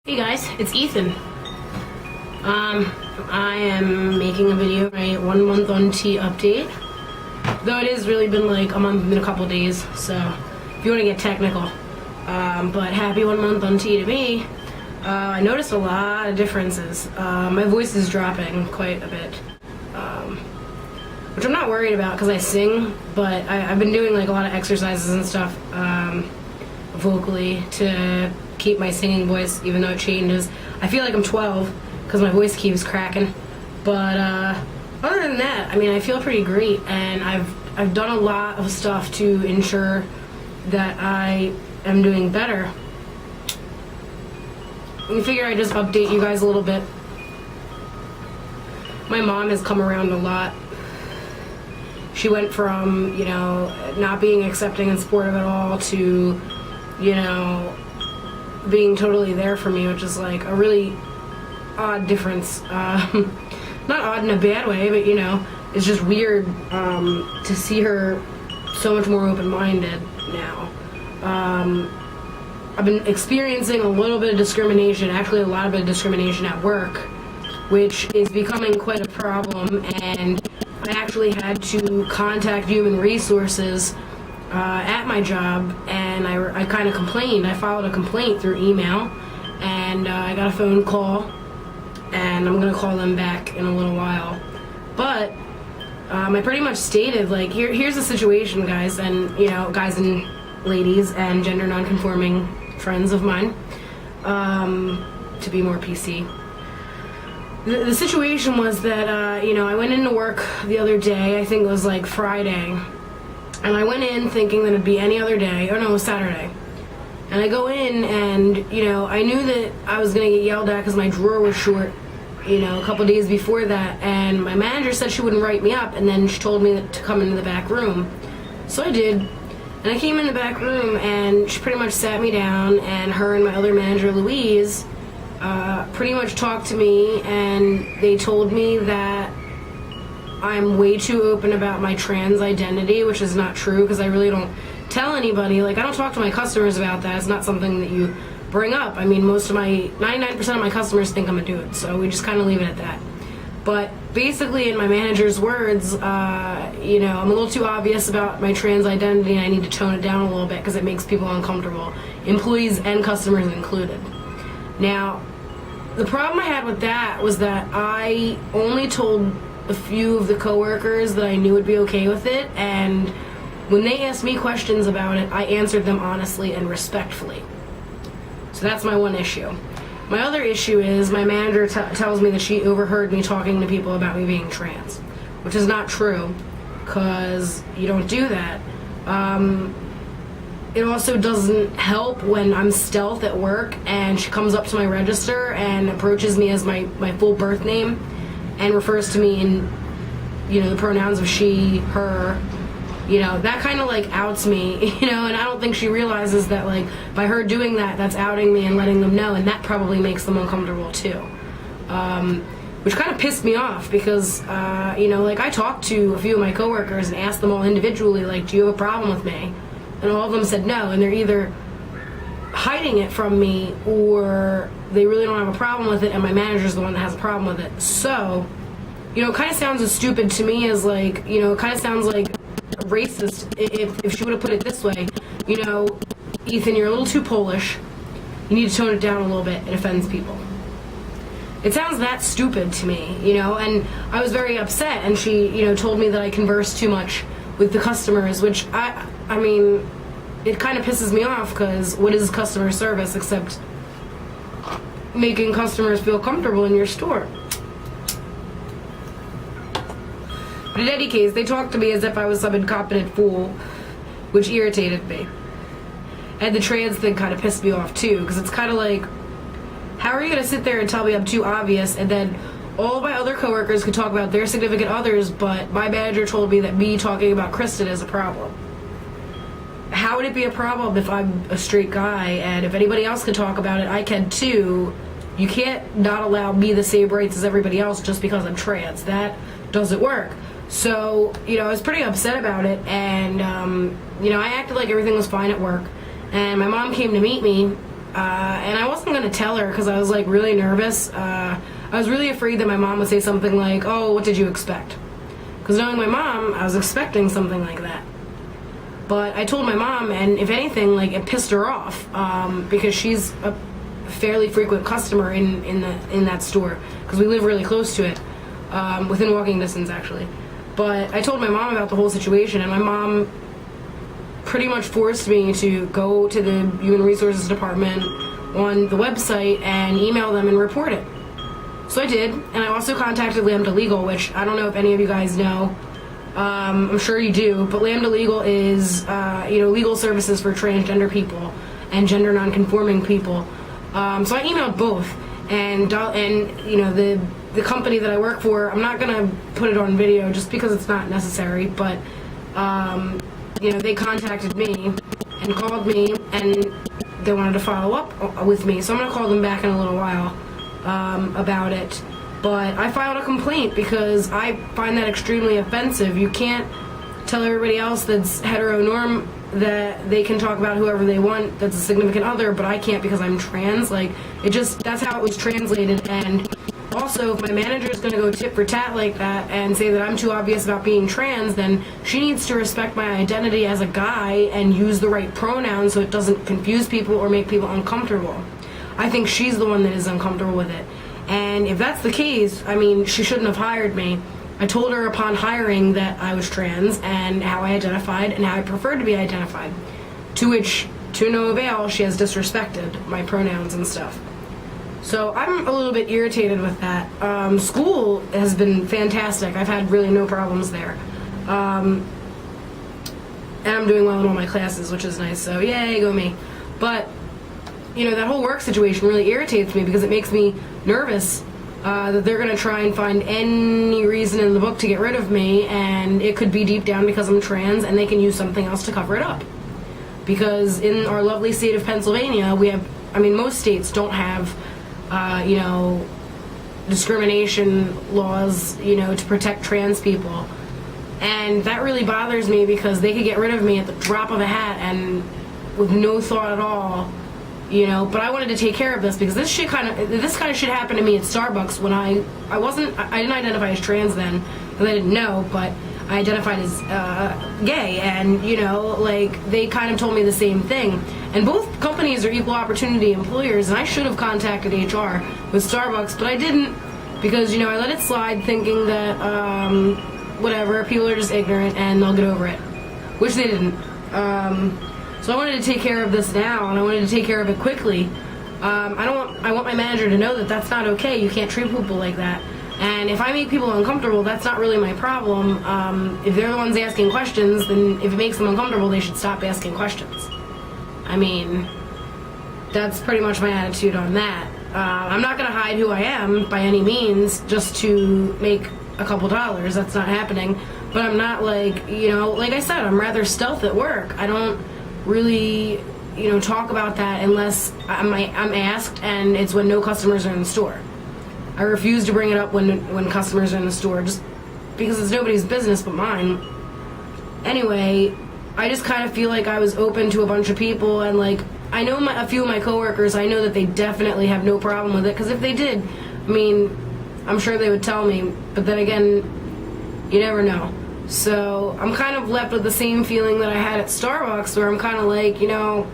Hey guys, it's Ethan. I am making a video, right? 1 month on T update. Though it has really been like a month and a couple days, so if you want to get technical. But happy 1 month on T to me. I noticed a lot of differences. My voice is dropping quite a bit. Which I'm not worried about because I sing, but I've been doing like a lot of exercises and stuff vocally to keep my singing voice, even though it changes. I feel like I'm 12 because my voice keeps cracking. But other than that, I mean, I feel pretty great, and I've done a lot of stuff to ensure that I am doing better. I figure I just update you guys a little bit. My mom has come around a lot. She went from, you know, not being accepting and supportive at all to, you know, being totally there for me, which is like a really odd difference. Not odd in a bad way, but you know, it's just weird to see her so much more open-minded now. I've been experiencing a little bit of discrimination, actually a lot of discrimination at work, which is becoming quite a problem, and I actually had to contact Human Resources at my job, and I kind of complained. I filed a complaint through email, and I got a phone call, and I'm going to call them back in a little while. But I pretty much stated, like, here's the situation, guys, and, you know, guys and ladies and gender non-conforming friends of mine, to be more PC. The situation was that, you know, I went into work the other day, I think it was like Friday, and I went in thinking that it'd be any other day. Oh no, it was Saturday. And I go in and, you know, I knew that I was going to get yelled at because my drawer was short, you know, a couple days before that. And my manager said she wouldn't write me up, and then she told me to come into the back room. So I did. And I came in the back room, and she pretty much sat me down, and her and my other manager, Louise, pretty much talked to me, and they told me that I'm way too open about my trans identity, which is not true because I really don't tell anybody. Like, I don't talk to my customers about that. It's not something that you bring up. I mean, 99% of my customers think I'm a dude, so we just kind of leave it at that. But basically, in my manager's words, you know, I'm a little too obvious about my trans identity, and I need to tone it down a little bit because it makes people uncomfortable, employees and customers included. Now, the problem I had with that was that I only told a few of the coworkers that I knew would be okay with it, and when they asked me questions about it, I answered them honestly and respectfully. So that's my one issue. My other issue is my manager tells me that she overheard me talking to people about me being trans, which is not true, because you don't do that. It also doesn't help when I'm stealth at work and she comes up to my register and approaches me as my full birth name and refers to me in, you know, the pronouns of she, her. You know, that kind of like outs me, you know, and I don't think she realizes that, like, by her doing that, that's outing me and letting them know, and that probably makes them uncomfortable too. Which kind of pissed me off because, you know, like, I talked to a few of my coworkers and asked them all individually, like, do you have a problem with me? And all of them said no, and they're either hiding it from me or they really don't have a problem with it, and my manager's the one that has a problem with it. So, you know, it kind of sounds as stupid to me as, like, you know, it kind of sounds like racist if she would have put it this way. You know, Ethan, you're a little too Polish. You need to tone it down a little bit. It offends people. It sounds that stupid to me, you know, and I was very upset, and she, you know, told me that I converse too much with the customers, which I mean, it kind of pisses me off because what is customer service except making customers feel comfortable in your store? But in any case, they talked to me as if I was some incompetent fool, which irritated me. And the trans thing kind of pissed me off too, because it's kind of like, how are you going to sit there and tell me I'm too obvious, and then all my other coworkers could talk about their significant others, but my manager told me that me talking about Kristen is a problem? How would it be a problem if I'm a straight guy, and if anybody else can talk about it, I can too? You can't not allow me the same rights as everybody else just because I'm trans. That doesn't work. So, you know, I was pretty upset about it, and, you know, I acted like everything was fine at work, and my mom came to meet me, and I wasn't going to tell her because I was, like, really nervous. I was really afraid that my mom would say something like, oh, what did you expect? Because knowing my mom, I was expecting something like that. But I told my mom, and if anything, like, it pissed her off, because she's a fairly frequent customer in that store, because we live really close to it, within walking distance, actually. But I told my mom about the whole situation, and my mom pretty much forced me to go to the Human Resources Department on the website and email them and report it. So I did, and I also contacted Lambda Legal, which I don't know if any of you guys know. I'm sure you do, but Lambda Legal is, legal services for transgender people and gender non-conforming people. So I emailed both, and the company that I work for, I'm not gonna put it on video just because it's not necessary, but they contacted me and called me, and they wanted to follow up with me. So I'm gonna call them back in a little while about it. But I filed a complaint because I find that extremely offensive. You can't tell everybody else that's heteronorm that they can talk about whoever they want that's a significant other, but I can't because I'm trans. Like, that's how it was translated. And also, if my manager is going to go tit for tat like that and say that I'm too obvious about being trans, then she needs to respect my identity as a guy and use the right pronouns so it doesn't confuse people or make people uncomfortable. I think she's the one that is uncomfortable with it. And if that's the case, I mean, she shouldn't have hired me. I told her upon hiring that I was trans and how I identified and how I preferred to be identified. To which, to no avail, she has disrespected my pronouns and stuff. So I'm a little bit irritated with that. School has been fantastic. I've had really no problems there. And I'm doing well in all my classes, which is nice. So yay, go me. But that whole work situation really irritates me because it makes me nervous that they're going to try and find any reason in the book to get rid of me, and it could be deep down because I'm trans, and they can use something else to cover it up. Because in our lovely state of Pennsylvania, most states don't have, discrimination laws, to protect trans people. And that really bothers me because they could get rid of me at the drop of a hat and with no thought at all. But I wanted to take care of this because this kind of shit happened to me at Starbucks when I didn't identify as trans then because I didn't know, but I identified as gay, and they kind of told me the same thing. And both companies are equal opportunity employers, and I should have contacted HR with Starbucks, but I didn't because I let it slide thinking that whatever, people are just ignorant and they'll get over it, which they didn't. So I wanted to take care of this now, and I wanted to take care of it quickly. I want my manager to know that that's not okay. You can't treat people like that. And if I make people uncomfortable, that's not really my problem. If they're the ones asking questions, then if it makes them uncomfortable, they should stop asking questions. I mean, that's pretty much my attitude on that. I'm not going to hide who I am by any means just to make a couple dollars. That's not happening. But I'm not like I said, I'm rather stealth at work. I don't really, talk about that unless I'm asked, and it's when no customers are in the store. I refuse to bring it up when customers are in the store, just because it's nobody's business but mine. Anyway, I just kind of feel like I was open to a bunch of people, and I know a few of my coworkers, I know that they definitely have no problem with it, because if they did, I'm sure they would tell me, but then again, you never know. So I'm kind of left with the same feeling that I had at Starbucks, where I'm kind of like, I'm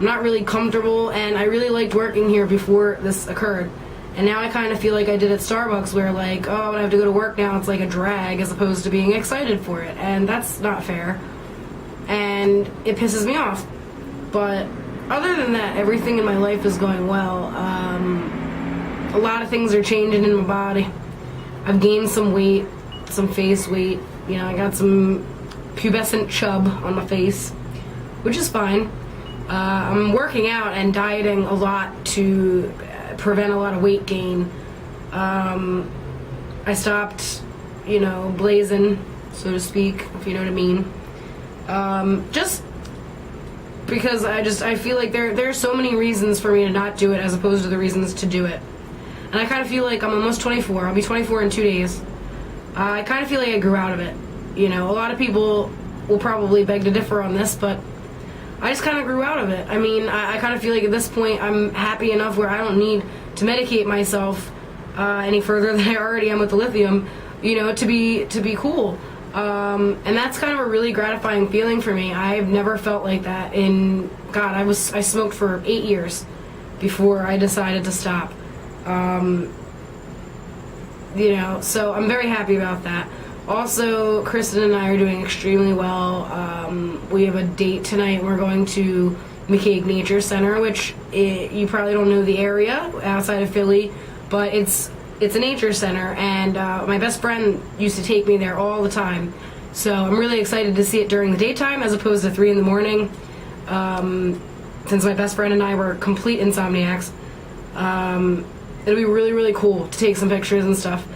not really comfortable, and I really liked working here before this occurred. And now I kind of feel like I did at Starbucks, where when I have to go to work now, it's like a drag as opposed to being excited for it. And that's not fair. And it pisses me off. But other than that, everything in my life is going well. A lot of things are changing in my body. I've gained some weight. Some face weight, I got some pubescent chub on my face, which is fine. I'm working out and dieting a lot to prevent a lot of weight gain. I stopped, blazing, so to speak, if you know what I mean. Just because I feel like there are so many reasons for me to not do it as opposed to the reasons to do it. And I kind of feel like I'm almost 24. I'll be 24 in 2 days. I kind of feel like I grew out of it. A lot of people will probably beg to differ on this, but I just kind of grew out of it. I mean, I kind of feel like at this point I'm happy enough where I don't need to medicate myself any further than I already am with the lithium, you know, to be cool. And that's kind of a really gratifying feeling for me. I've never felt like that in, God, I smoked for 8 years before I decided to stop. You know, so I'm very happy about that. Also, Kristen and I are doing extremely well. We have a date tonight. We're going to McCaig Nature Center, which you probably don't know the area outside of Philly, but it's a nature center, and my best friend used to take me there all the time. So I'm really excited to see it during the daytime as opposed to 3 in the morning. Since my best friend and I were complete insomniacs, it'll be really, really cool to take some pictures and stuff.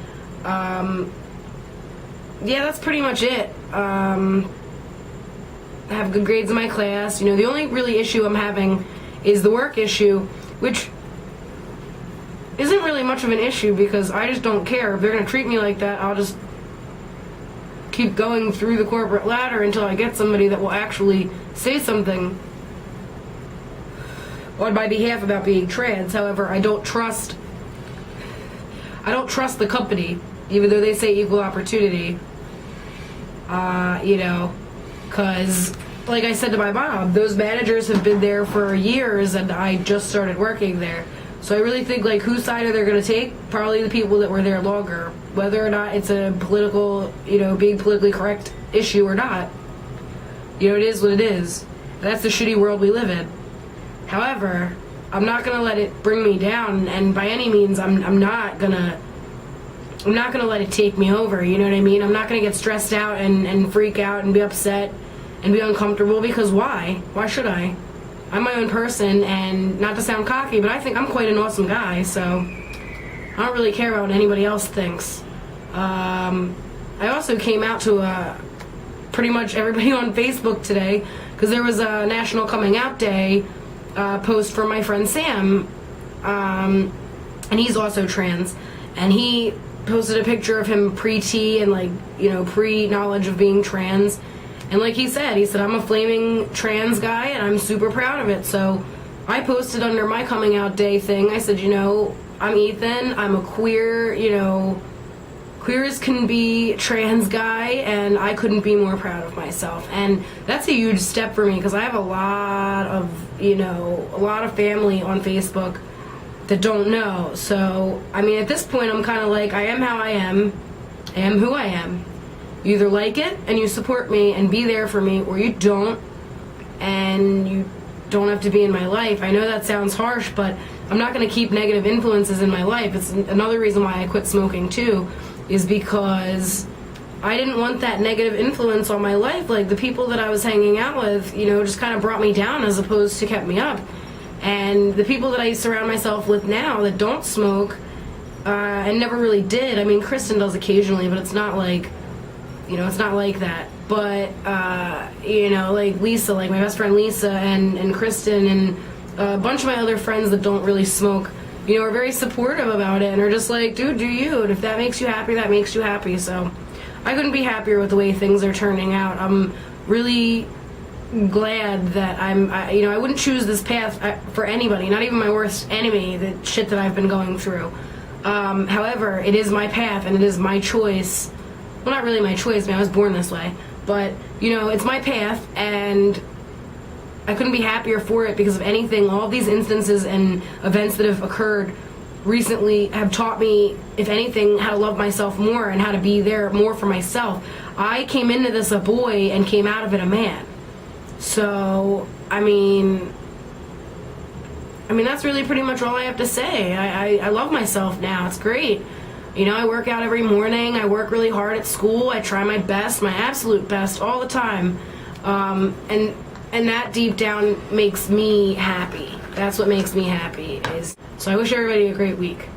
Yeah, that's pretty much it. I have good grades in my class. You know, the only really issue I'm having is the work issue, which isn't really much of an issue because I just don't care. If they're going to treat me like that, I'll just keep going through the corporate ladder until I get somebody that will actually say something on my behalf about being trans. However, I don't trust the company, even though they say equal opportunity. You know, because like I said to my mom, those managers have been there for years and I just started working there. So I really think, like, whose side are they going to take? Probably the people that were there longer. Whether or not it's a political, you know, being politically correct issue or not. You know, it is what it is. That's the shitty world we live in. However, I'm not going to let it bring me down, and by any means, I'm not going to let it take me over, you know what I mean? I'm not going to get stressed out and freak out and be upset and be uncomfortable, because why? Why should I? I'm my own person, and not to sound cocky, but I think I'm quite an awesome guy, so I don't really care about what anybody else thinks. I also came out to pretty much everybody on Facebook today, because there was a National Coming Out Day post from my friend Sam, and he's also trans, and he posted a picture of him pre-T and, like, you know, pre-knowledge of being trans. And like he said, I'm a flaming trans guy and I'm super proud of it. So I posted under my coming out day thing, I said, you know, I'm Ethan, I'm a queer, you know, queer as can be trans guy, and I couldn't be more proud of myself. And that's a huge step for me, because I have a lot of family on Facebook that don't know. So, I mean, at this point, I'm kind of like, I am how I am who I am. You either like it and you support me and be there for me, or you don't, and you don't have to be in my life. I know that sounds harsh, but I'm not going to keep negative influences in my life. It's another reason why I quit smoking too, is because I didn't want that negative influence on my life. Like, the people that I was hanging out with, you know, just kind of brought me down as opposed to kept me up. And the people that I surround myself with now that don't smoke, and never really did, I mean, Kristen does occasionally, but it's not like, you know, it's not like that. But, you know, like Lisa, like my best friend Lisa and Kristen and a bunch of my other friends that don't really smoke, you know, are very supportive about it and are just like, dude, do you? And if that makes you happy, that makes you happy. So I couldn't be happier with the way things are turning out. I'm really glad that you know, I wouldn't choose this path for anybody, not even my worst enemy, the shit that I've been going through. However, it is my path and it is my choice. Well, not really my choice, man, I was born this way. But, you know, it's my path, and I couldn't be happier for it because of anything. All these instances and events that have occurred recently have taught me, if anything, how to love myself more and how to be there more for myself. I came into this a boy and came out of it a man. So, I mean, that's really pretty much all I have to say. I love myself now. It's great. You know, I work out every morning. I work really hard at school. I try my best, my absolute best, all the time. And that deep down makes me happy. That's what makes me happy. So I wish everybody a great week.